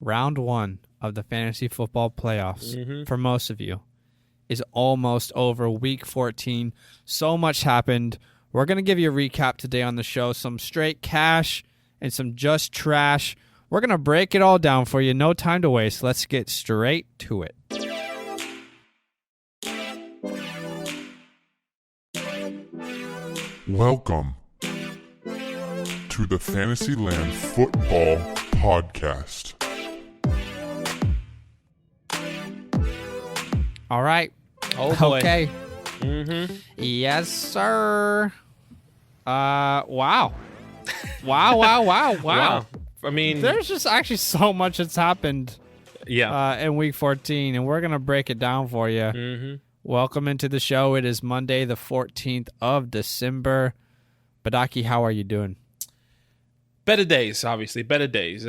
round one of the fantasy football playoffs for most of you is almost over. Week 14. So much happened. We're going to give you a recap today on the show. Some straight cash and some just trash. We're going to break it all down for you. No time to waste. Let's get straight to it. Welcome to the FantasyLand Football Podcast. All right. Oh, boy. Okay. Yes, sir. Wow. Wow. I mean, There's just actually so much that's happened in Week 14, and we're going to break it down for you. Welcome into the show. It is Monday, the 14th of December. Badaki, how are you doing? better days, obviously. Better days.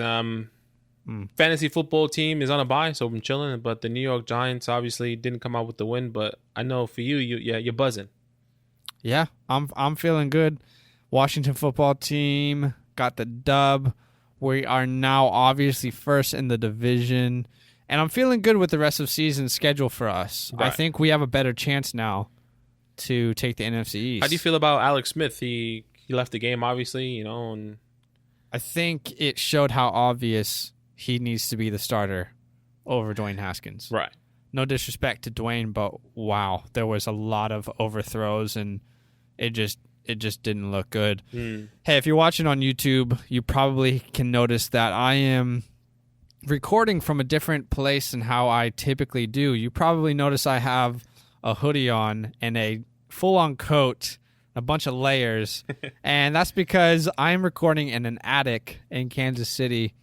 Fantasy football team is on a bye, so I'm chilling. But the New York Giants obviously didn't come out with the win. But I know for you're buzzing. Yeah, I'm feeling good. Washington football team got the dub. We are now obviously first in the division. And I'm feeling good with the rest of season schedule for us. Right. I think we have a better chance now to take the NFC East. How do you feel about Alex Smith? He left the game, obviously, and I think it showed how obvious he needs to be the starter over Dwayne Haskins. right. No disrespect to Dwayne, but wow, there was a lot of overthrows, and it just didn't look good. Hey, if you're watching on YouTube, you probably can notice that I am recording from a different place than how I typically do. You probably notice I have a hoodie on and a full-on coat, a bunch of layers, and that's because I'm recording in an attic in Kansas City.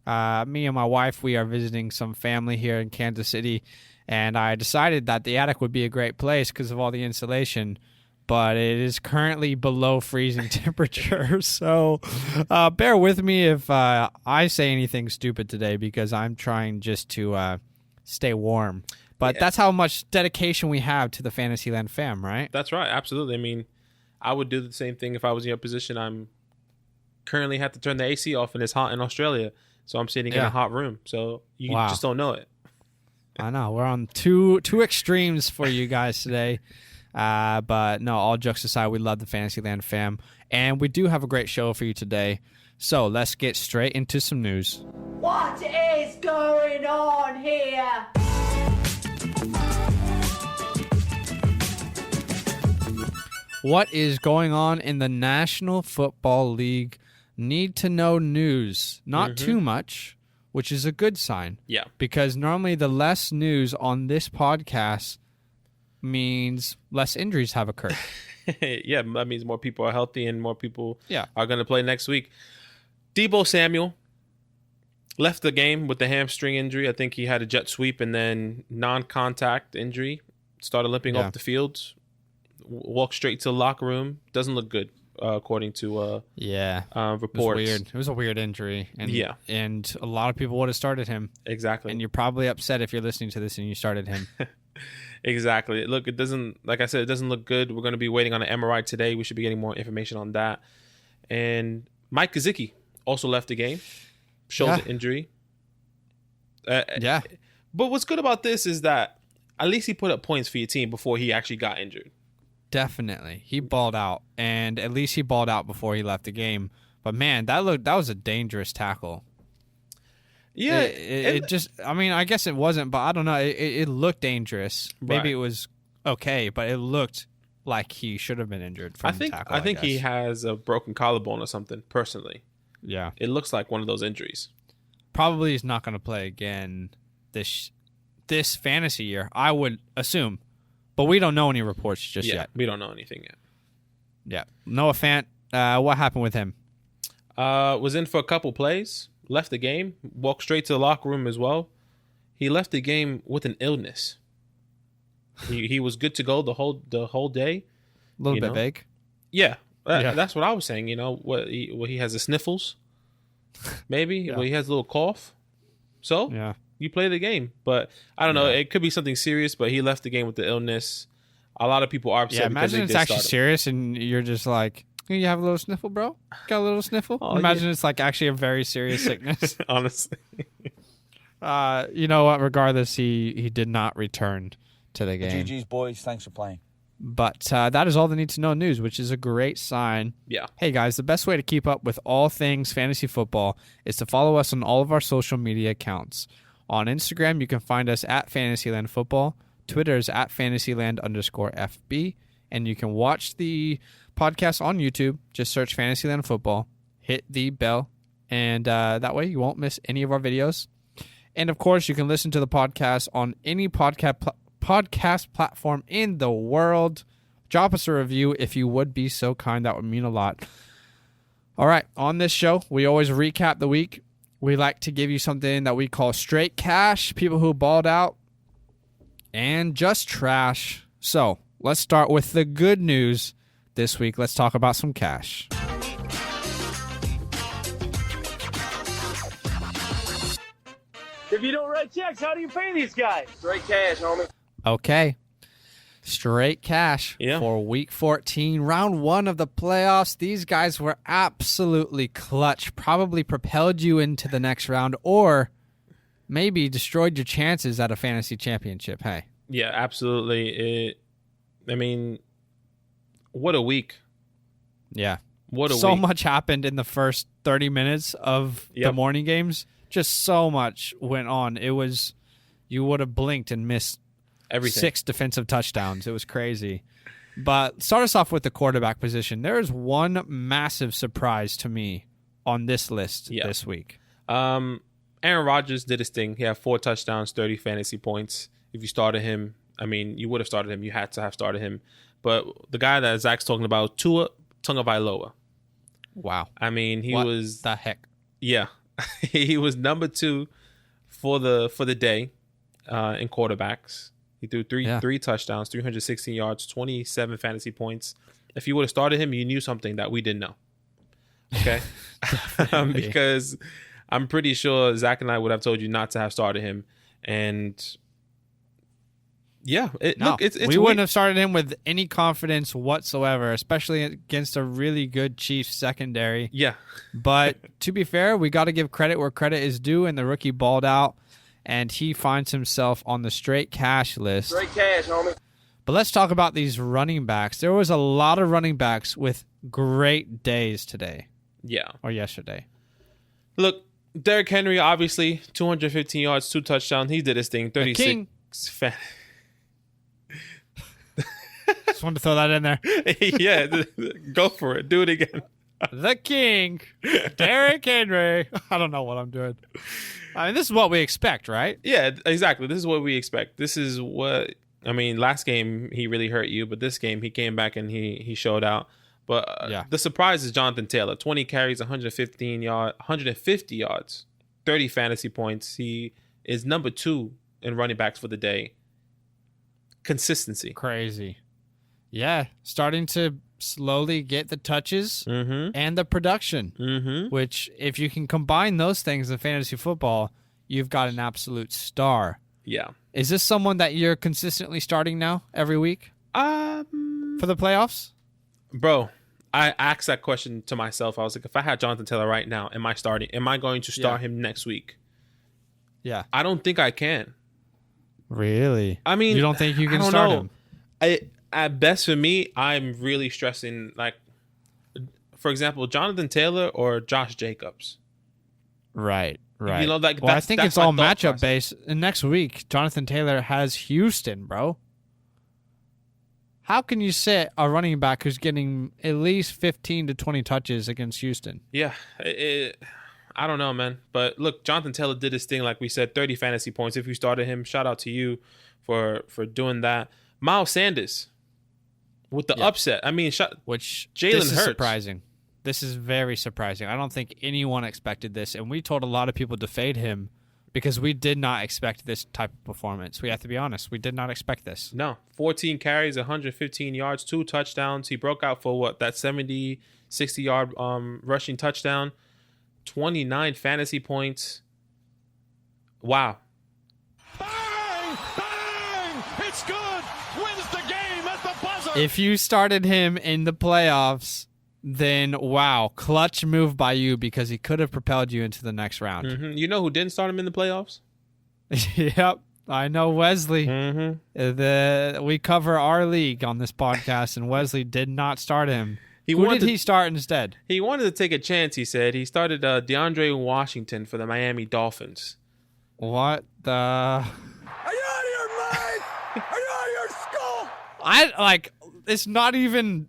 Me and my wife, we are visiting some family here in Kansas City, and I decided that the attic would be a great place because of all the insulation, but it is currently below freezing temperature, so bear with me if I say anything stupid today because I'm trying just to stay warm. But that's how much dedication we have to the Fantasyland fam, right? That's right. Absolutely. I mean, I would do the same thing if I was in your position. I'm currently have to turn the AC off, and it's hot in Australia, so I'm sitting in a hot room. So you just don't know it. I know. We're on two extremes for you guys today. But no, all jokes aside, we love the Fantasyland fam, and we do have a great show for you today. So let's get straight into some news. What is going on here? What is going on in the National Football League? Need to know news. Not too much, which is a good sign. Yeah. Because normally the less news on this podcast means less injuries have occurred. Yeah, that means more people are healthy and more people Yeah. are going to play next week. Debo Samuel left the game with the hamstring injury. I think he had a jet sweep and then non-contact injury. Started limping off the field. Walked straight to the locker room. Doesn't look good, according to reports. It was a weird injury. And, and a lot of people would have started him. Exactly. And you're probably upset if you're listening to this and you started him. Exactly. Look, it doesn't, like I said, it doesn't look good. We're going to be waiting on an MRI today. We should be getting more information on that. And Mike Gesicki also left the game. Shoulder injury. Yeah. But what's good about this is that at least he put up points for your team before he actually got injured. Definitely. He balled out. And at least he balled out before he left the game. But man, that was a dangerous tackle. Yeah. It just, I mean, I guess it wasn't, but I don't know. It looked dangerous. Maybe it was okay, but it looked like he should have been injured from the tackle. I think he has a broken collarbone or something, personally. Yeah. It looks like one of those injuries. Probably he's not going to play again this fantasy year, I would assume. But we don't know any reports just yet. We don't know anything yet. Yeah. Noah Fant, what happened with him? Was in for a couple plays, left the game, walked straight to the locker room as well. He left the game with an illness. He was good to go the whole day. A little bit vague. Yeah, that's what I was saying. You know, he has the sniffles, maybe. Well, he has a little cough. So you play the game, but I don't know. It could be something serious. But he left the game with the illness. A lot of people are upset. Yeah, imagine it's actually serious, and you're just like, you have a little sniffle, bro? Got a little sniffle? Imagine it's like actually a very serious sickness. Honestly. You know what? Regardless, he did not return to the game. GG's, boys. Thanks for playing. But that is all the need-to-know news, which is a great sign. Yeah. Hey, guys, the best way to keep up with all things fantasy football is to follow us on all of our social media accounts. On Instagram, you can find us at FantasyLand Football. Twitter is at FantasyLand_FB. And you can watch the podcast on YouTube. Just search Fantasyland Football. Hit the bell. And that way you won't miss any of our videos. And, of course, you can listen to the podcast on any podcast platform in the world. Drop us a review if you would be so kind. That would mean a lot. All right. On this show, we always recap the week. We like to give you something that we call straight cash, people who balled out, and just trash. So let's start with the good news this week. Let's talk about some cash. If you don't write checks, how do you pay these guys? Straight cash, homie. Okay. Straight cash for week 14, round 1 of the playoffs. These guys were absolutely clutch, probably propelled you into the next round or maybe destroyed your chances at a fantasy championship. Hey. Yeah, absolutely. What a week. Yeah. What a week. So much happened in the first 30 minutes of the morning games. Just so much went on. It was, you would have blinked and missed everything. 6 defensive touchdowns. It was crazy. But start us off with the quarterback position. There is one massive surprise to me on this list this week. Aaron Rodgers did his thing. He had 4 touchdowns, 30 fantasy points. If you started him, you would have started him. You had to have started him. But the guy that Zach's talking about, Tua Tagovailoa. Wow. He was the heck. Yeah. He was number 2 for the day in quarterbacks. He threw three touchdowns, 316 yards, 27 fantasy points. If you would have started him, you knew something that we didn't know. Okay? Because I'm pretty sure Zach and I would have told you not to have started him. And yeah, we wouldn't have started him with any confidence whatsoever, especially against a really good Chiefs secondary. Yeah. But to be fair, we got to give credit where credit is due, and the rookie balled out, and he finds himself on the straight cash list. Straight cash, homie. But let's talk about these running backs. There was a lot of running backs with great days today. Yeah. Or yesterday. Look, Derrick Henry, obviously, 215 yards, 2 touchdowns. He did his thing. 36. Just wanted to throw that in there. Yeah, go for it. Do it again. The King, Derrick Henry. I don't know what I'm doing. This is what we expect, right? Yeah, exactly. This is what we expect. This is what, last game he really hurt you, but this game he came back and he showed out. But the surprise is Jonathan Taylor. 20 carries, 150 yards, 30 fantasy points. He is number 2 in running backs for the day. Consistency. Crazy. Yeah, starting to slowly get the touches and the production, which if you can combine those things in fantasy football, you've got an absolute star. Yeah. Is this someone that you're consistently starting now every week for the playoffs? Bro, I asked that question to myself. I was like, if I had Jonathan Taylor right now, am I going to start him next week? Yeah. I don't think I can. Really? You don't think you can start him? At best for me, I'm really stressing, for example, Jonathan Taylor or Josh Jacobs. Right. I think it's all matchup based. And next week, Jonathan Taylor has Houston, bro. How can you sit a running back who's getting at least 15 to 20 touches against Houston? Yeah. I don't know, man. But look, Jonathan Taylor did his thing, like we said, 30 fantasy points. If you started him, shout out to you for doing that. Miles Sanders with the upset. Which Jalen Hurts. Is surprising. This is very surprising. I don't think anyone expected this, and we told a lot of people to fade him because we did not expect this type of performance. We have to be honest. We did not expect this. No. 14 carries, 115 yards, 2 touchdowns. He broke out for that 70, 60-yard rushing touchdown. 29 fantasy points. Wow. Bang! Bang! It's good! Wins the game at the buzzer! If you started him in the playoffs, then wow, clutch move by you because he could have propelled you into the next round. You know who didn't start him in the playoffs? Yep. I know Wesley. Mm-hmm. We cover our league on this podcast, and Wesley did not start him. Who wanted did he start instead? He wanted to take a chance, he said. He started DeAndre Washington for the Miami Dolphins. What the... Are you out of your mind? Are you out of your skull? It's not even...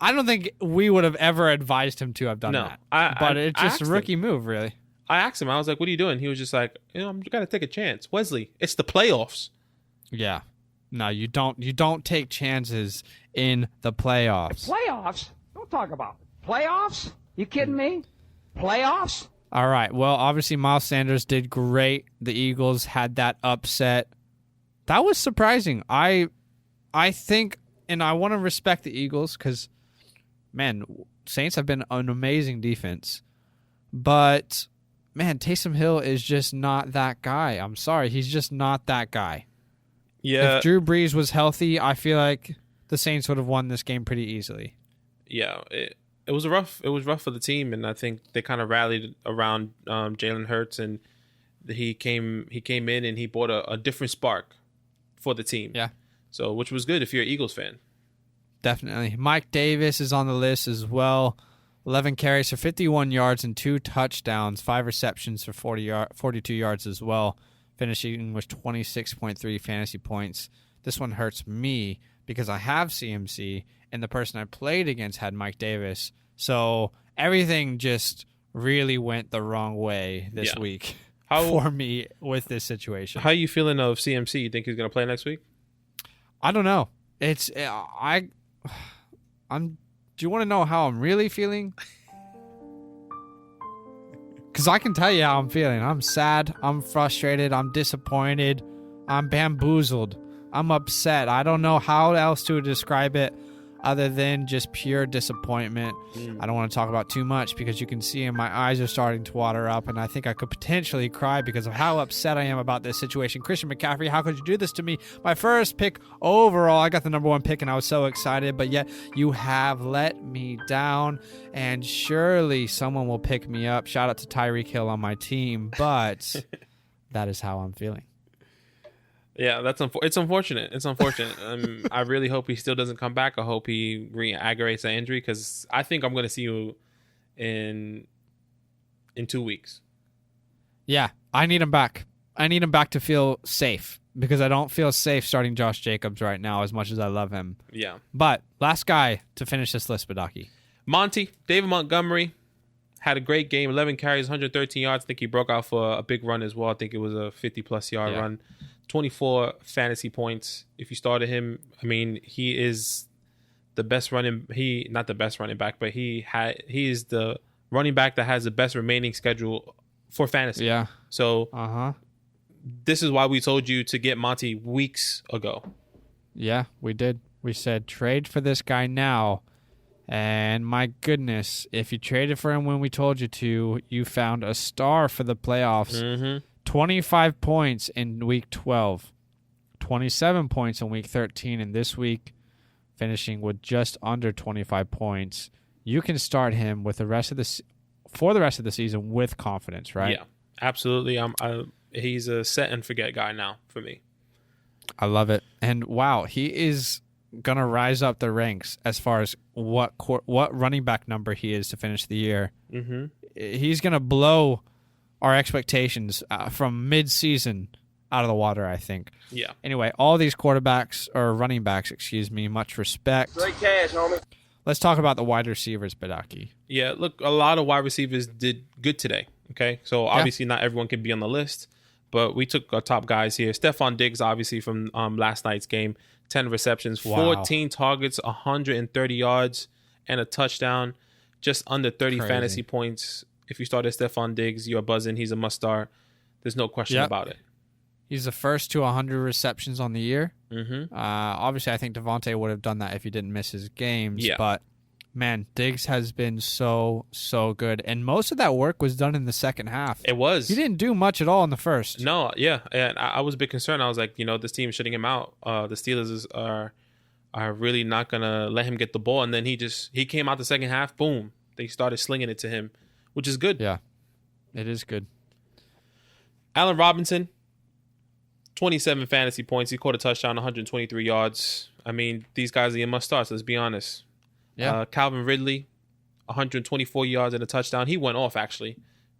I don't think we would have ever advised him to have done that. But it's just a rookie move, really. I asked him, I was like, what are you doing? He was just like, I'm got to take a chance. Wesley, it's the playoffs. Yeah. No, you don't take chances in the playoffs. Playoffs? Don't talk about it. Playoffs? You kidding me? Playoffs? All right. Well, obviously Miles Sanders did great. The Eagles had that upset. That was surprising. I think, and I want to respect the Eagles because, man, Saints have been an amazing defense. But, man, Taysom Hill is just not that guy. I'm sorry. He's just not that guy. Yeah. If Drew Brees was healthy, I feel like the Saints would have won this game pretty easily. Yeah. It was rough. It was rough for the team, and I think they kind of rallied around Jalen Hurts, and he came in and he brought a different spark for the team. Yeah. So, which was good if you're an Eagles fan. Definitely. Mike Davis is on the list as well. 11 carries for 51 yards and 2 touchdowns, 5 receptions for 42 yards as well, finishing with 26.3 fantasy points. This one hurts me because I have CMC, and the person I played against had Mike Davis. So everything just really went the wrong way this week for me with this situation. How are you feeling of CMC? You think he's going to play next week? I don't know. Do you want to know how I'm really feeling? Because I can tell you how I'm feeling. I'm sad. I'm frustrated. I'm disappointed. I'm bamboozled. I'm upset. I don't know how else to describe it other than just pure disappointment. I don't want to talk about too much because you can see my eyes are starting to water up, and I think I could potentially cry because of how upset I am about this situation. Christian McCaffrey, how could you do this to me? My first pick overall, I got the number 1 pick, and I was so excited, but yet you have let me down, and surely someone will pick me up. Shout out to Tyreek Hill on my team, but that is how I'm feeling. Yeah, it's unfortunate. It's unfortunate. I really hope he still doesn't come back. I hope he re-aggravates that injury because I think I'm going to see you in 2 weeks. Yeah, I need him back. I need him back to feel safe because I don't feel safe starting Josh Jacobs right now as much as I love him. Yeah. But last guy to finish this list, Badaki. David Montgomery had a great game. 11 carries, 113 yards. I think he broke out for a big run as well. I think it was a 50-plus yard run. 24 fantasy points. If you started him, I mean, he is the best not the best running back, but he is the running back that has the best remaining schedule for fantasy. Yeah. So this is why we told you to get Monty weeks ago. Yeah, we did. We said trade for this guy now. And my goodness, if you traded for him when we told you to, you found a star for the playoffs. Mm-hmm. 25 points in week 12, 27 points in week 13, and this week finishing with just under 25 points. You can start him with for the rest of the season with confidence, right? Yeah, absolutely. He's a set and forget guy now for me. I love it. And wow, he is gonna rise up the ranks as far as what running back number he is to finish the year. Mm-hmm. He's gonna blow our expectations from mid-season out of the water, I think. Yeah. Anyway, all these running backs, much respect. Great cash, homie. Let's talk about the wide receivers, Badaki. Yeah, look, a lot of wide receivers did good today, okay? So, obviously, not everyone can be on the list, but we took our top guys here. Stephon Diggs, obviously, from last night's game, 10 receptions, 14 targets, 130 yards, and a touchdown, just under 30 fantasy points. If you started Stephon Diggs, you're buzzing. He's a must-start. There's no question about it. He's the first to 100 receptions on the year. Mm-hmm. Obviously, I think Devontae would have done that if he didn't miss his games. Yeah. But, man, Diggs has been so good. And most of that work was done in the second half. It was. He didn't do much at all in the first. No, yeah. And I was a bit concerned. I was like, this team is shutting him out. The Steelers are really not going to let him get the ball. And then he came out the second half. Boom. They started slinging it to him, which is good. Yeah, it is good. Allen Robinson, 27 fantasy points. He caught a touchdown, 123 yards. I mean, these guys are your must-starts, let's be honest. Yeah. Calvin Ridley, 124 yards and a touchdown. He went off, actually.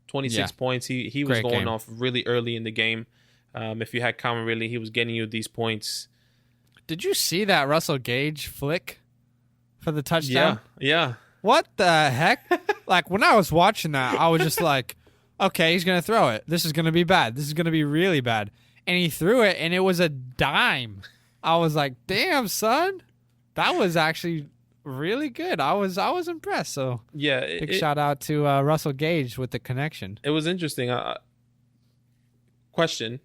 26 points. He was Great going game. off really early in the game. If you had Calvin Ridley, he was getting you these points. Did you see that Russell Gage flick for the touchdown? Yeah. What the heck? Like, when I was watching that, I was just like, okay, he's going to throw it. This is going to be bad. This is going to be really bad. And he threw it, and it was a dime. I was like, damn, son. That was actually really good. I was impressed. So, Yeah. big shout out to Russell Gage with the connection. It was interesting. Question.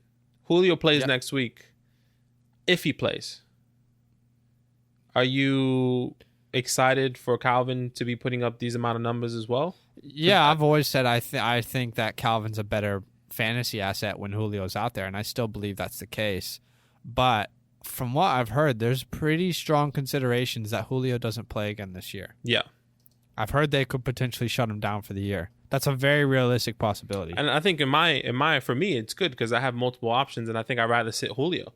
Julio plays next week. If he plays, are you excited for Calvin to be putting up these amount of numbers as well? Yeah, I've always said I think that Calvin's a better fantasy asset when Julio's out there, and I still believe that's the case. But from what I've heard, there's pretty strong considerations that Julio doesn't play again this year. Yeah. I've heard they could potentially shut him down for the year. That's a very realistic possibility. And I think for me, it's good because I have multiple options, and I think I'd rather sit Julio,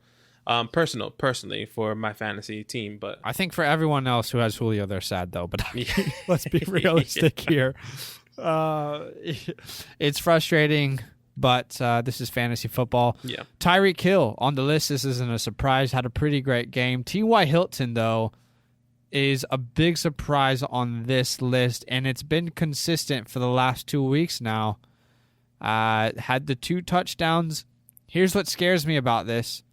personally for my fantasy team. But I think for everyone else who has Julio, they're sad though. But let's be realistic here. It's frustrating, but this is fantasy football. Yeah. Tyreek Hill on the list. This isn't a surprise. Had a pretty great game. T.Y. Hilton, though, is a big surprise on this list, and it's been consistent for the last 2 weeks now. Had the 2 touchdowns. Here's what scares me about this.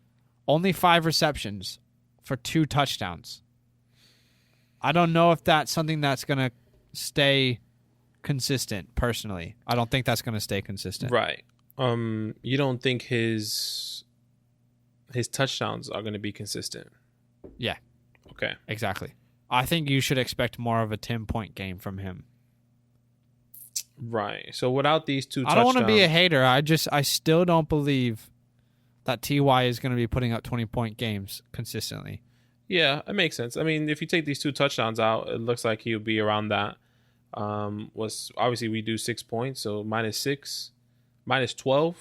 Only 5 receptions for 2 touchdowns. I don't know if that's something that's going to stay consistent, personally. I don't think that's going to stay consistent. Right. You don't think his touchdowns are going to be consistent? Yeah. Okay. Exactly. I think you should expect more of a 10-point game from him. Right. So without these 2 touchdowns... I don't want to be a hater. I still don't believe that T.Y. is going to be putting up 20-point games consistently. Yeah, it makes sense. I mean, if you take these 2 touchdowns out, it looks like he'll be around that. Obviously we do 6 points, so -6, -12,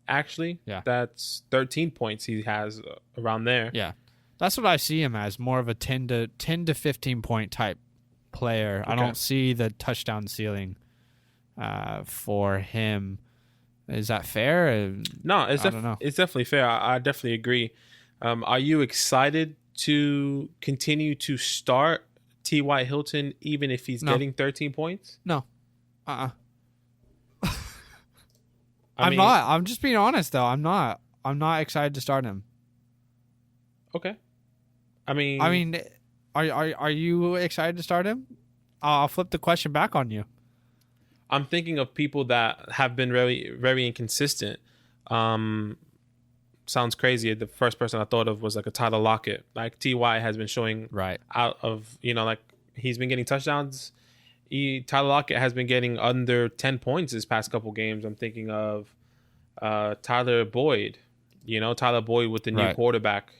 actually. Yeah. That's 13 points he has around there. Yeah. That's what I see him as, more of a 10 to 15 point type player. Okay. I don't see the touchdown ceiling for him. Is that fair? No, I don't know. It's definitely fair. I definitely agree. Are you excited to continue to start T.Y. Hilton even if he's getting 13 points? No. I I'm mean- not. I'm just being honest, though. I'm not excited to start him. Okay. I mean, are you excited to start him? I'll flip the question back on you. I'm thinking of people that have been very, very inconsistent. Sounds crazy. The first person I thought of was like a Tyler Lockett. Like T.Y. has been showing out of, like he's been getting touchdowns. Tyler Lockett has been getting under 10 points this past couple games. I'm thinking of Tyler Boyd. Tyler Boyd with the new quarterback.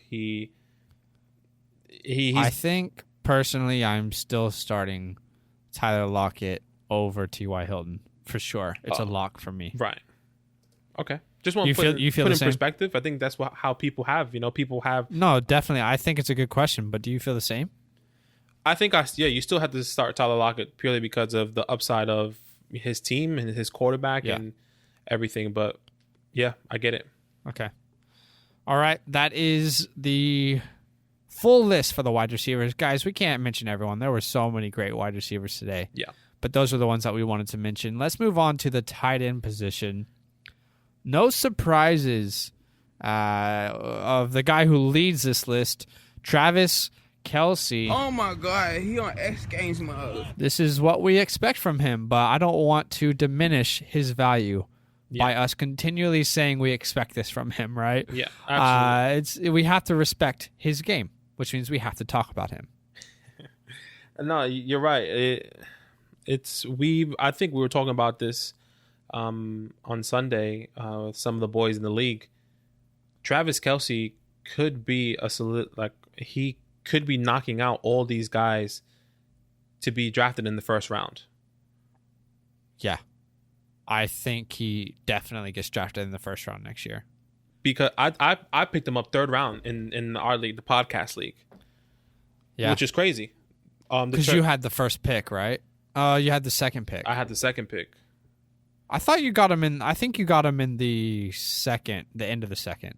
I think personally, I'm still starting Tyler Lockett over T.Y. Hilton for sure. It's a lock for me. Right. Okay. Just want to You put feel in the same? perspective. I think that's how people have. People have. No, definitely. I think it's a good question, but do you feel the same? I think you still have to start Tyler Lockett purely because of the upside of his team and his quarterback and everything. But yeah, I get it. Okay. All right. That is the full list for the wide receivers. Guys, we can't mention everyone. There were so many great wide receivers today. Yeah. But those are the ones that we wanted to mention. Let's move on to the tight end position. No surprises of the guy who leads this list, Travis Kelce. Oh my God, he on X Games mode. This is what we expect from him, but I don't want to diminish his value by us continually saying we expect this from him, right? Yeah, absolutely. We have to respect his game, which means we have to talk about him. No, you're right. I think we were talking about this on Sunday with some of the boys in the league. Travis Kelce could be he could be knocking out all these guys to be drafted in the first round. Yeah. I think he definitely gets drafted in the first round next year. because I picked him up third round in our league, the podcast league. Yeah. Which is crazy. Because you had the first pick, right? You had the second pick. I had the second pick. I thought you got him in. I think you got him in the end of the second,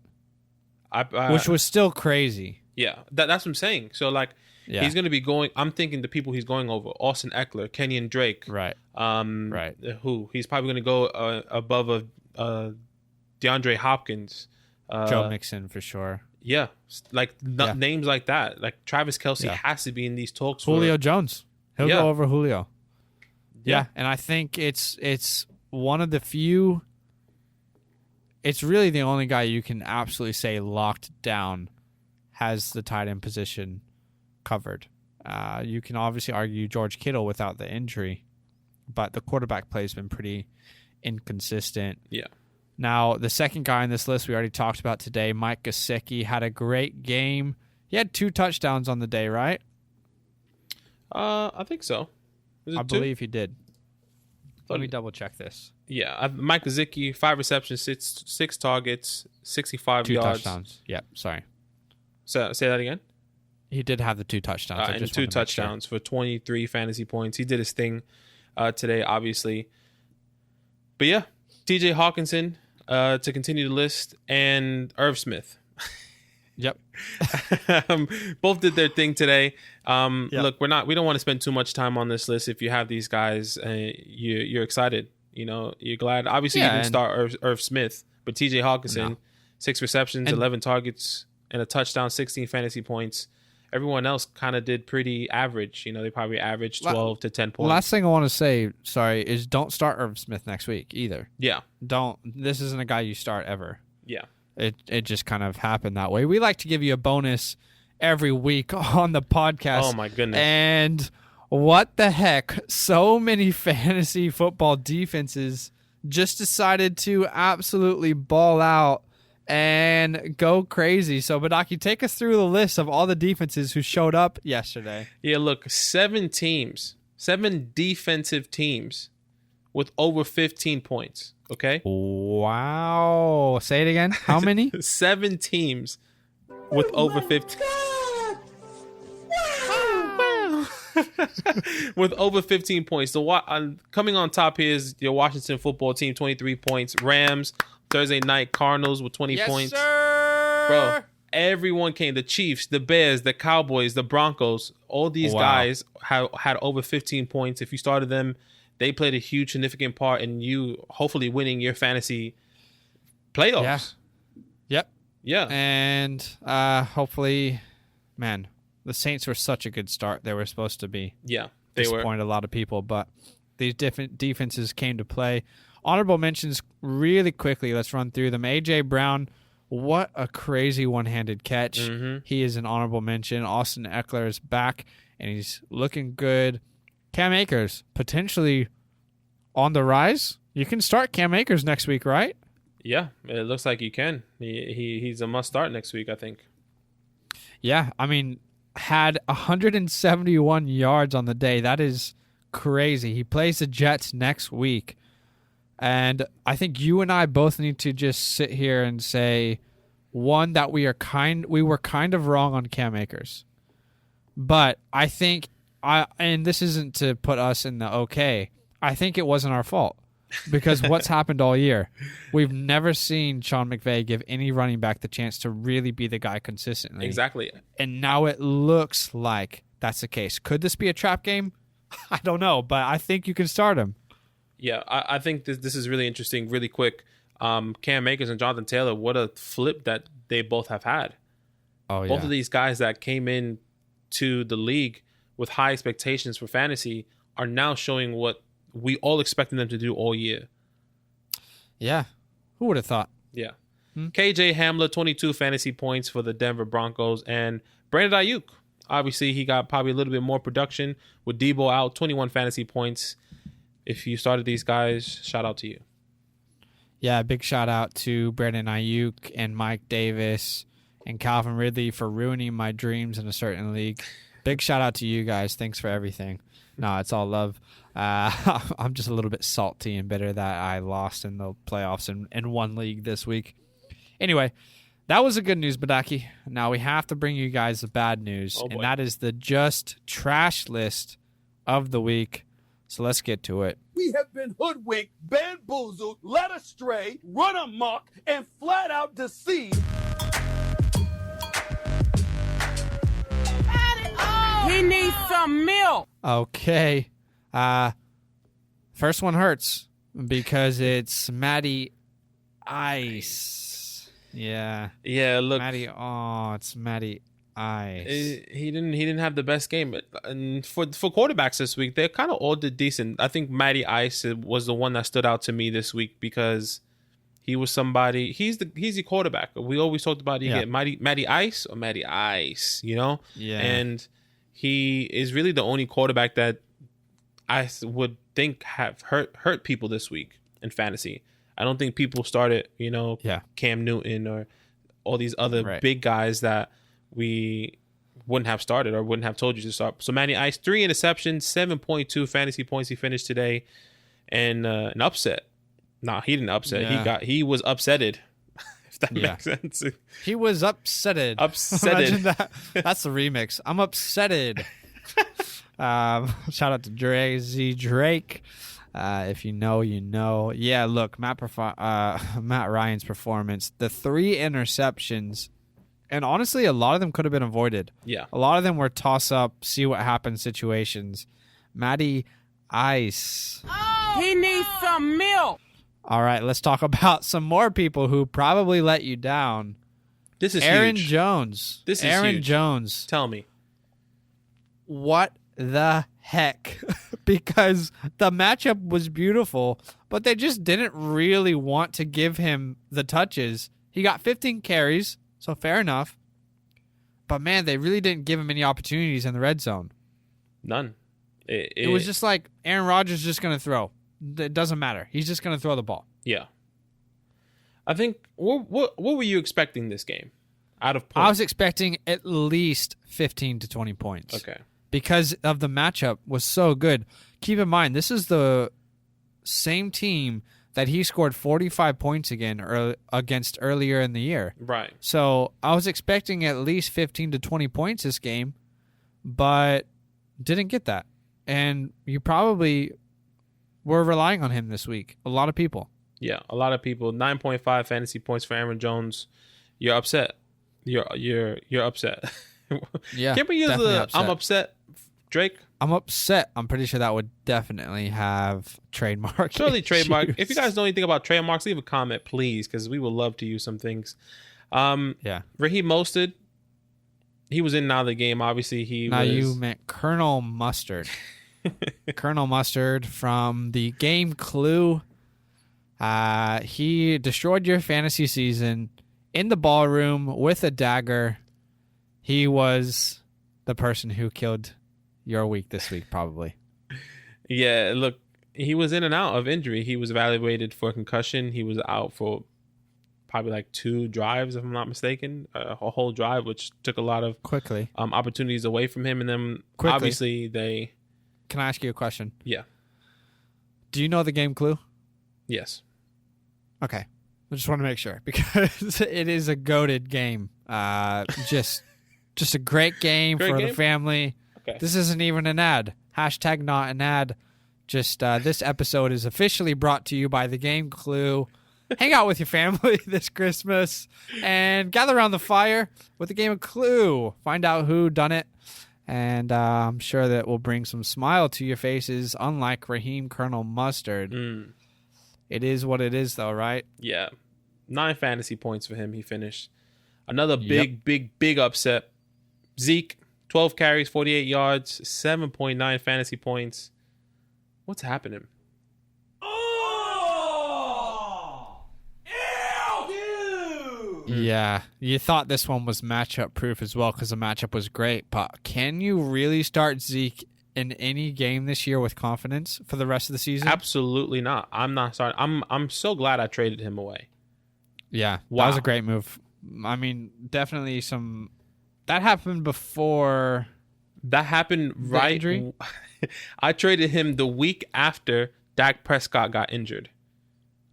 which was still crazy. Yeah, that's what I'm saying. So like, he's going to be going. I'm thinking the people he's going over: Austin Eckler, Kenyon Drake, right? Right. Who he's probably going to go above DeAndre Hopkins, Joe Mixon for sure. Yeah, like names like that. Like Travis Kelce has to be in these talks. Julio Jones, he'll go over Julio. Yeah, and I think it's one of the few. It's really the only guy you can absolutely say locked down has the tight end position covered. You can obviously argue George Kittle without the injury, but the quarterback play has been pretty inconsistent. Yeah. Now, the second guy on this list we already talked about today, Mike Gesicki, had a great game. He had 2 touchdowns on the day, right? I think so. I believe he did. Let me double check this. Yeah, Mike Gesicki, 5 receptions, 6 targets, 65 2 yards. 2 touchdowns. Yep, sorry. So, say that again? He did have the 2 touchdowns. And 2 touchdowns for 23 fantasy points. He did his thing today, obviously. But yeah, TJ Hawkinson to continue the list, and Irv Smith. Yep. Both did their thing today. Look, we don't want to spend too much time on this list. If you have these guys, you're excited. You know, you're glad. Obviously, you didn't start Irv Smith, but TJ Hawkinson, 6 receptions, 11 targets, and a touchdown, 16 fantasy points. Everyone else kind of did pretty average. You know, they probably averaged 12 to 10 points. Last thing I want to say, is don't start Irv Smith next week either. Yeah. This isn't a guy you start ever. Yeah. It just kind of happened that way. We like to give you a bonus every week on the podcast. Oh, my goodness. And what the heck? So many fantasy football defenses just decided to absolutely ball out and go crazy. So, Badaki, take us through the list of all the defenses who showed up yesterday. Yeah, look, 7 defensive teams with over 15 points. Okay. Wow. Say it again. How many? 7 teams with over 15. With over 15 points. Coming on top here is your Washington football team, 23 points. Rams, Thursday night, Cardinals with 20 points. Sir. Bro, everyone came. The Chiefs, the Bears, the Cowboys, the Broncos. All these guys had over 15 points. If you started them, they played a huge, significant part in you hopefully winning your fantasy playoffs. Yeah. Yep. Yeah. And hopefully, man, the Saints were such a good start. They were supposed to be. Yeah, they disappointed a lot of people, but these different defenses came to play. Honorable mentions really quickly. Let's run through them. A.J. Brown, what a crazy one-handed catch. Mm-hmm. He is an honorable mention. Austin Eckler is back, and he's looking good. Cam Akers, potentially on the rise. You can start Cam Akers next week, right? Yeah, it looks like you can. He's a must start next week, I think. Yeah, I mean, had 171 yards on the day. That is crazy. He plays the Jets next week. And I think you and I both need to just sit here and say, one, that we were kind of wrong on Cam Akers. But I think and this isn't to put us in the okay. I think it wasn't our fault because what's happened all year, we've never seen Sean McVay give any running back the chance to really be the guy consistently. Exactly. And now it looks like that's the case. Could this be a trap game? I don't know, but I think you can start him. Yeah, I think this is really interesting. Really quick, Cam Akers and Jonathan Taylor, what a flip that they both have had. Oh yeah. Both of these guys that came in to the league with high expectations for fantasy are now showing what we all expected them to do all year. Yeah. Who would have thought? Yeah. KJ Hamler, 22 fantasy points for the Denver Broncos. And Brandon Ayuk, obviously he got probably a little bit more production with Debo out, 21 fantasy points. If you started these guys, shout out to you. Yeah, big shout out to Brandon Ayuk and Mike Davis and Calvin Ridley for ruining my dreams in a certain league. Big shout out to you guys. Thanks for everything. No, it's all love. I'm just a little bit salty and bitter that I lost in the playoffs in one league this week. Anyway, that was the good news, Badaki. Now we have to bring you guys the bad news, and that is the just trash list of the week. So let's get to it. We have been hoodwinked, bamboozled, led astray, run amok, and flat out deceived. He needs some milk. Okay. First one hurts because it's Matty Ice. Yeah. Yeah, look. It's Matty Ice. He didn't have the best game. And for quarterbacks this week, they kind of all did decent. I think Matty Ice was the one that stood out to me this week because he was somebody. He's the quarterback. We always talked about get Matty Ice or Matty Ice, you know? Yeah. And he is really the only quarterback that I would think have hurt people this week in fantasy. I don't think people started, Cam Newton or all these other big guys that we wouldn't have started or wouldn't have told you to start. So Matty Ice, 3 interceptions, 7.2 fantasy points he finished today, and an upset. Nah, he didn't upset. Yeah. He was upsetted. If that makes sense. He was upsetted. Upsetted. That. That's the remix. I'm upsetted. Shout out to Drake. If you know, you know. Yeah, look, Matt Ryan's performance, the 3 interceptions, and honestly, a lot of them could have been avoided. Yeah. A lot of them were toss-up, see what happens situations. Matty Ice. He needs some milk. All right, let's talk about some more people who probably let you down. This is Aaron huge. Jones. This is Aaron huge. Jones. Tell me. What the heck? Because the matchup was beautiful, but they just didn't really want to give him the touches. He got 15 carries, so fair enough. But man, they really didn't give him any opportunities in the red zone. None. It was just like Aaron Rodgers is just going to throw. It doesn't matter. He's just going to throw the ball. Yeah. I think, what were you expecting this game out of points? I was expecting at least 15 to 20 points. Okay. Because of the matchup was so good. Keep in mind, this is the same team that he scored 45 points against earlier in the year. Right. So I was expecting at least 15 to 20 points this game, but didn't get that. And you probably were relying on him this week. A lot of people. Yeah, a lot of people. 9.5 fantasy points for Aaron Jones. You're upset. You're upset. Yeah. Can't we use I'm upset, Drake? I'm upset. I'm pretty sure that would definitely have trademark. Surely trademark. issues. If you guys know anything about trademarks, leave a comment, please, because we would love to use some things. Yeah. Raheem Mostert, he was in and out of the game. Obviously, you meant Colonel Mustard. Colonel Mustard from the game Clue. He destroyed your fantasy season in the ballroom with a dagger. He was the person who killed your week this week, probably. Yeah, look, he was in and out of injury. He was evaluated for concussion. He was out for probably like 2 drives, if I'm not mistaken, a whole drive, which took a lot of opportunities away from him. And then obviously they... Can I ask you a question? Yeah. Do you know the game Clue? Yes. Okay. I just want to make sure because it is a goated game. Just a great game for the family. Okay. This isn't even an ad. Hashtag not an ad. Just this episode is officially brought to you by the game Clue. Hang out with your family this Christmas and gather around the fire with the game of Clue. Find out who done it. And I'm sure that will bring some smile to your faces, unlike Raheem Colonel Mustard. It is what it is, though, right? Yeah. 9 fantasy points for him. He finished. Another big upset. Zeke, 12 carries, 48 yards, 7.9 fantasy points. What's happening? Yeah, you thought this one was matchup proof as well because the matchup was great. But can you really start Zeke in any game this year with confidence for the rest of the season? Absolutely not. I'm not starting. I'm so glad I traded him away. Yeah, wow. That was a great move. I mean, definitely some. That happened before. That happened right. Injury? I traded him the week after Dak Prescott got injured.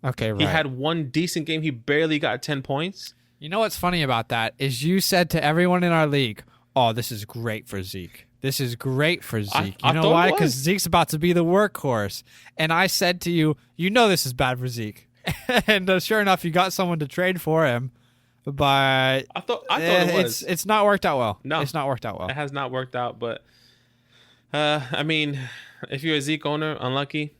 Okay, right. He had one decent game. He barely got 10 points. You know what's funny about that is you said to everyone in our league, "Oh, this is great for Zeke. This is great for Zeke." I You know thought it why? was. Because Zeke's about to be the workhorse. And I said to you, "You know this is bad for Zeke." And sure enough, you got someone to trade for him. But I thought it was. It's not worked out well. No. It's not worked out well. It has not worked out, but I mean, if you're a Zeke owner, unlucky.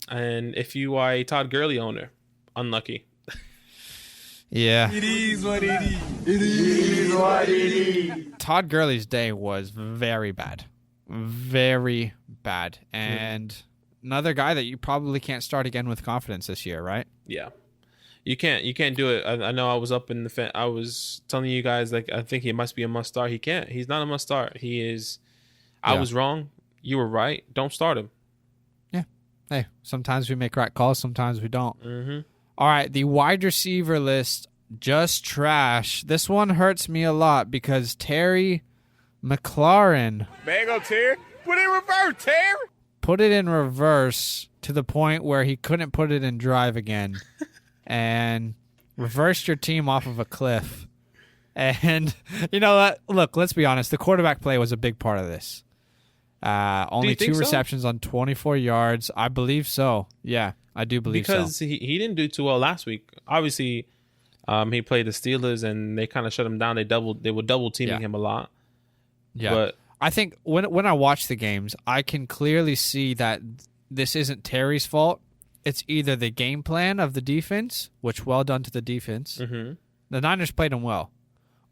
And if you are a Todd Gurley owner, unlucky. Yeah. It is what it is. It is what it is. Todd Gurley's day was very bad. Very bad. And another guy that you probably can't start again with confidence this year, right? Yeah. You can't do it. I know I was up in the I was telling you guys, like, I think he must be a must start. He can't. He's not a must start. He is. I was wrong. You were right. Don't start him. Yeah. Hey, sometimes we make right calls. Sometimes we don't. Mm-hmm. All right. The wide receiver list, just trash. This one hurts me a lot because Terry McLaurin There you go, Terry. Put it in reverse, Terry. put it in reverse to the point where he couldn't put it in drive again and reversed your team off of a cliff. And you know what? Look, let's be honest. The quarterback play was a big part of this. Only 2 receptions on 24 yards. I believe so. Yeah, I do believe so. Because he didn't do too well last week. Obviously, he played the Steelers and they kind of shut him down. They were double teaming him a lot. Yeah, but I think when I watch the games, I can clearly see that this isn't Terry's fault. It's either the game plan of the defense, which well done to the defense. Mm-hmm. The Niners played him well,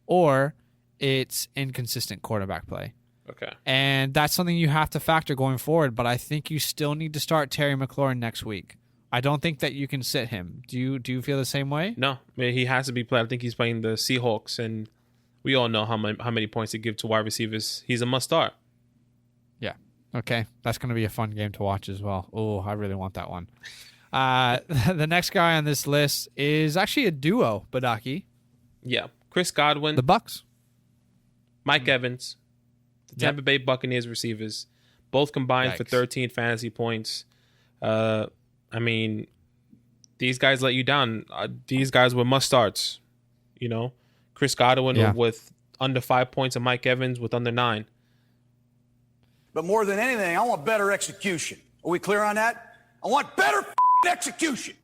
or it's inconsistent quarterback play. Okay. And that's something you have to factor going forward, but I think you still need to start Terry McLaurin next week. I don't think that you can sit him. Do you feel the same way? No, I mean, he has to be played. I think he's playing the Seahawks, and we all know how many points they give to wide receivers. He's a must start. Yeah. Okay. That's going to be a fun game to watch as well. Oh, I really want that one. The next guy on this list is actually a duo, Badaki. Yeah. Chris Godwin, The Bucks. Mike Evans, the Tampa Bay Buccaneers receivers, both combined for 13 fantasy points. I mean, these guys let you down. These guys were must starts. You know, Chris Godwin with under 5 points and Mike Evans with under 9. But more than anything, I want better execution. Are we clear on that? I want better execution.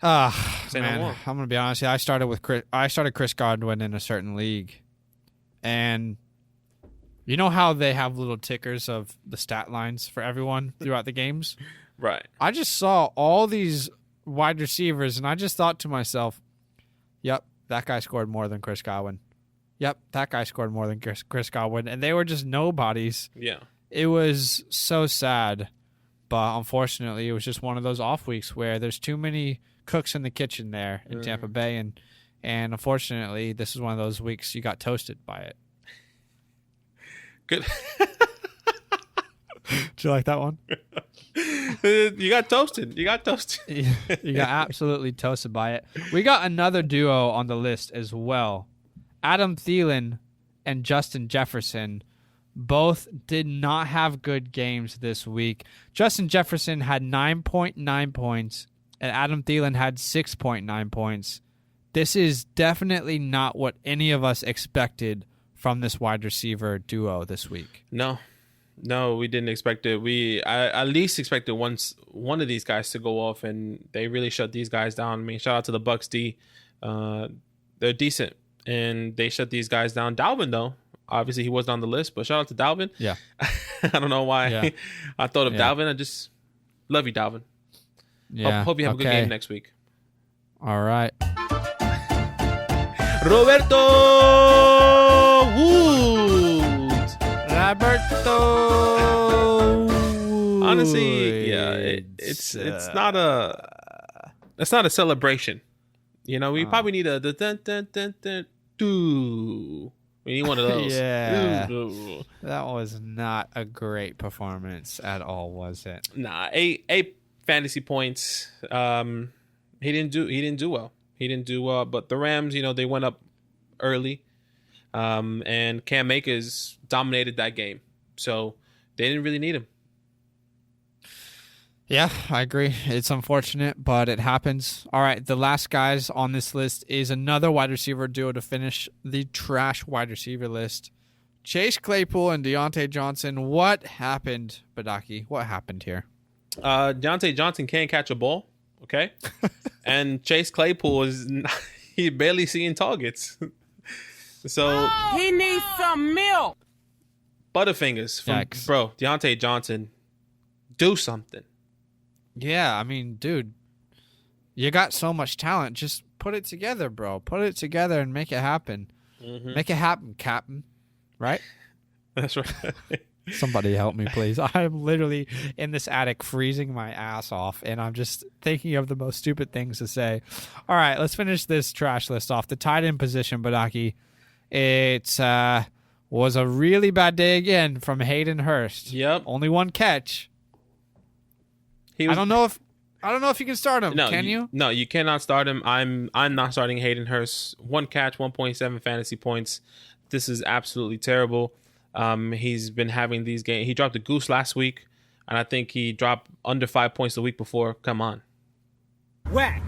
Man, no I'm gonna be honest. I started Chris Godwin in a certain league, and you know how they have little tickers of the stat lines for everyone throughout the games. Right. I just saw all these wide receivers, and I just thought to myself, "Yep, that guy scored more than Chris Godwin. Yep, that guy scored more than Chris Godwin," and they were just nobodies. Yeah. It was so sad, but unfortunately, it was just one of those off weeks where there's too many cooks in the kitchen there in Tampa Bay, and unfortunately, this is one of those weeks you got toasted by it. Good. Did you like that one? You got toasted. You got absolutely toasted by it. We got another duo on the list as well. Adam Thielen and Justin Jefferson both did not have good games this week. Justin Jefferson had 9.9 points, and Adam Thielen had 6.9 points. This is definitely not what any of us expected from this wide receiver duo this week. No, we didn't expect it. I at least expected one of these guys to go off, and they really shut these guys down. I mean, shout out to the Bucks D. They're decent, and they shut these guys down. Dalvin, though, obviously he wasn't on the list, but shout out to Dalvin. Yeah. I don't know why Yeah. I thought of Dalvin. I just love you, Dalvin. Yeah. Hope you have a good game next week. All right. Roberto Woods. Honestly, yeah, it's not a celebration. You know, we probably need a dun dun dun dun doo. We need one of those. Yeah. That was not a great performance at all, was it? Nah, eight fantasy points. He didn't do well. He didn't do well. But the Rams, you know, they went up early. And Cam Akers dominated that game. So they didn't really need him. Yeah, I agree. It's unfortunate, but it happens. All right, the last guys on this list is another wide receiver duo to finish the trash wide receiver list. Chase Claypool and Deontay Johnson. What happened, Badaki? What happened here? Deontay Johnson can't catch a ball, okay? And Chase Claypool he barely seeing targets. So He needs some milk. Butterfingers from Deontay Johnson. Do something. Yeah, I mean, dude, you got so much talent. Just put it together, bro. Put it together and make it happen. Mm-hmm. Make it happen, Captain. Right? That's right. Somebody help me, please. I'm literally in this attic freezing my ass off, and I'm just thinking of the most stupid things to say. All right, let's finish this trash list off. The tight end position, Badaki. It was a really bad day again from Hayden Hurst. Yep. Only one catch. I don't know if you can start him. No, Can you? No, you cannot start him. I'm not starting Hayden Hurst. 1 catch, 1.7 fantasy points. This is absolutely terrible. He's been having these games. He dropped a goose last week, and I think he dropped under 5 points the week before. Come on. Whack.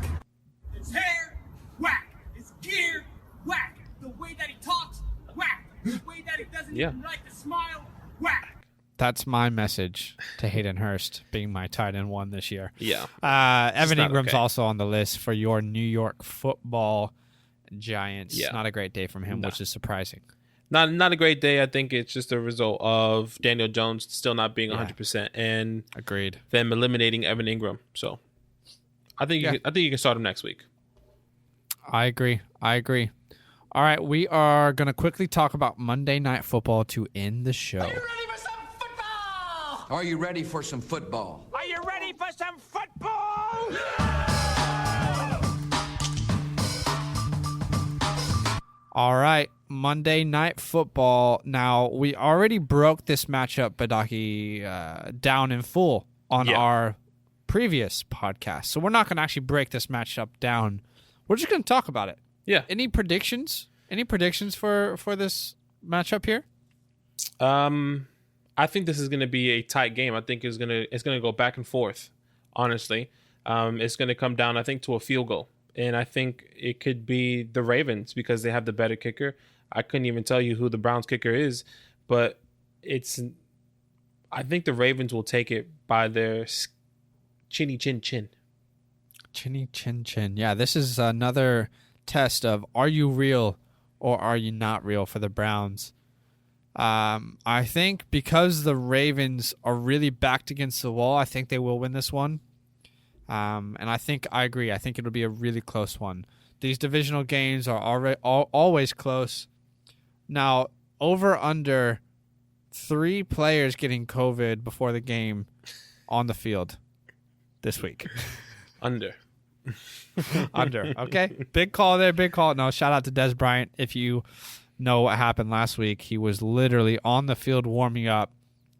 His hair, whack. His gear, whack. The way that he talks, whack. The way that he doesn't even like to smile, whack. That's my message to Hayden Hurst being my tight end 1 this year. Yeah. Evan Ingram's also on the list for your New York Football Giants. Yeah. Not a great day from him, which is surprising. Not a great day. I think it's just a result of Daniel Jones still not being 100% and agreed. Them eliminating Evan Ingram. So I think you can start him next week. I agree. All right, we are going to quickly talk about Monday Night Football to end the show. Are you ready for some football? Are you ready for some football? All right, Monday Night Football. Now, we already broke this matchup, Badaki, down in full on our previous podcast. So we're not going to actually break this matchup down. We're just going to talk about it. Yeah. Any predictions? Any predictions for this matchup here? I think this is going to be a tight game. I think it's going to go back and forth, honestly. It's going to come down, I think, to a field goal. And I think it could be the Ravens because they have the better kicker. I couldn't even tell you who the Browns kicker is, but I think the Ravens will take it by their chinny chin chin. Chinny chin chin. Yeah, this is another test of are you real or are you not real for the Browns. I think because the Ravens are really backed against the wall, I think they will win this one. And I agree. I think it'll be a really close one. These divisional games are always close. Now, over under 3 players getting COVID before the game on the field this week. Under. Under. Okay. Big call there. Big call. No, shout out to Des Bryant. If you know what happened last week, he was literally on the field warming up,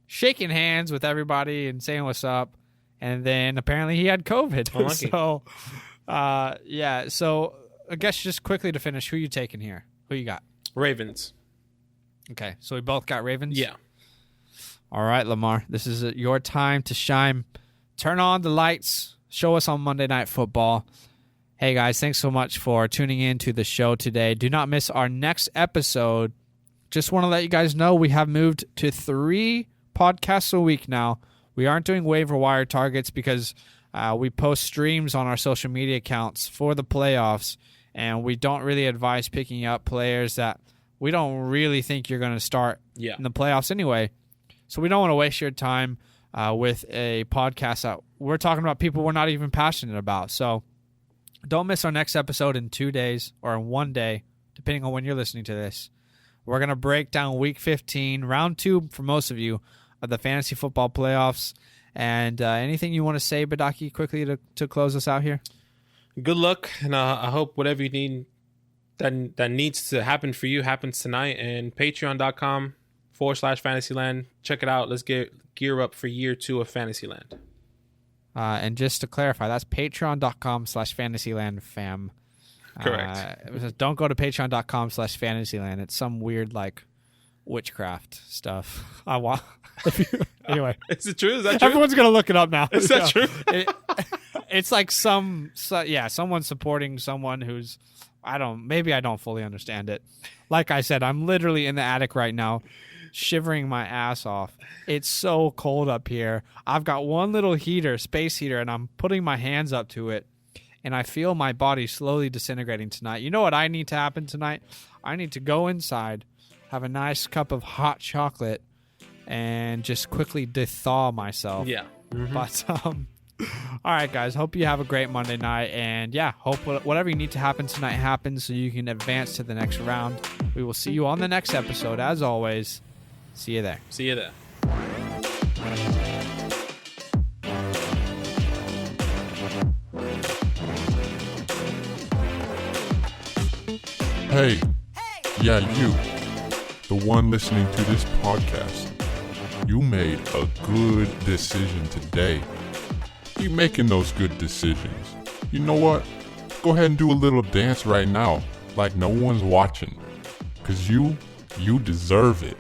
shaking hands with everybody and saying what's up. And then apparently he had COVID. Unlucky. So, So I guess just quickly to finish, who you taking here? Who you got? Ravens. Okay. So we both got Ravens? Yeah. All right, Lamar. This is your time to shine. Turn on the lights. Show us on Monday Night Football. Hey, guys, thanks so much for tuning in to the show today. Do not miss our next episode. Just want to let you guys know we have moved to 3 podcasts a week now. We aren't doing waiver wire targets because we post streams on our social media accounts for the playoffs, and we don't really advise picking up players that we don't really think you're going to start in the playoffs anyway. So we don't want to waste your time with a podcast that we're talking about people we're not even passionate about. So don't miss our next episode in 2 days or in 1 day, depending on when you're listening to this. We're going to break down Week 15, Round 2 for most of you, of the fantasy football playoffs. And anything you want to say, Badaki, quickly to close us out here? Good luck, and I hope whatever you need that needs to happen for you happens tonight. And patreon.com/FantasyLand. Check it out. Let's gear up for year 2 of Fantasyland. And just to clarify, that's patreon.com/FantasyLandFam. Correct. Don't go to patreon.com/FantasyLand. It's some weird witchcraft stuff. Anyway, is it true? Is that true? Everyone's gonna look it up now. Is that true? It's like someone supporting someone who's maybe I don't fully understand it. Like I said, I'm literally in the attic right now, shivering my ass off. It's so cold up here. I've got one little space heater, and I'm putting my hands up to it, and I feel my body slowly disintegrating tonight. You know what I need to happen tonight? I need to go inside, have a nice cup of hot chocolate, and just quickly thaw myself. Yeah. Mm-hmm. But all right, guys. Hope you have a great Monday night, and hope whatever you need to happen tonight happens so you can advance to the next round. We will see you on the next episode. As always, see you there. See you there. Hey, yeah, you, the one listening to this podcast, you made a good decision today. Keep making those good decisions. You know what? Go ahead and do a little dance right now, like no one's watching. 'Cause you deserve it.